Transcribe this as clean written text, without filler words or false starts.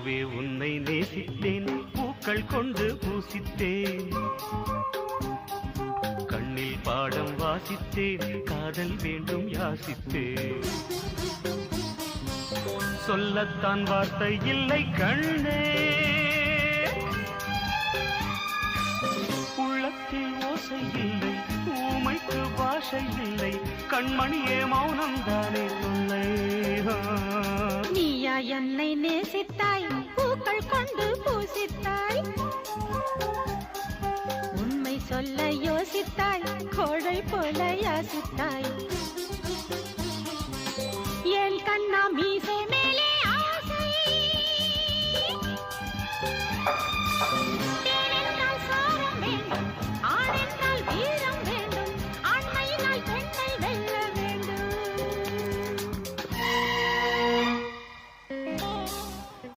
பூவே உன்னை நேசித்தேன், பூக்கள் கொண்டு பூசித்தேன், கண்ணில் பாடம் வாசித்தேன், காதல் வேண்டும் யாசித்தேன். சொல்லத்தான் வார்த்தை இல்லை கண்ணே, உள்ளத்தில் ஓசை இல்லை, ஊமைக்கு பாஷை இல்லை, கண்மணியே மௌனம் தானே சொல்லை. நீயா என்னை நேசித்தாய், பூக்கள் கொண்டு பூசித்தாய், உண்மை சொல்ல யோசித்தாய், கோழை போல யாசித்தாய். ஏன் கண்ணா மீச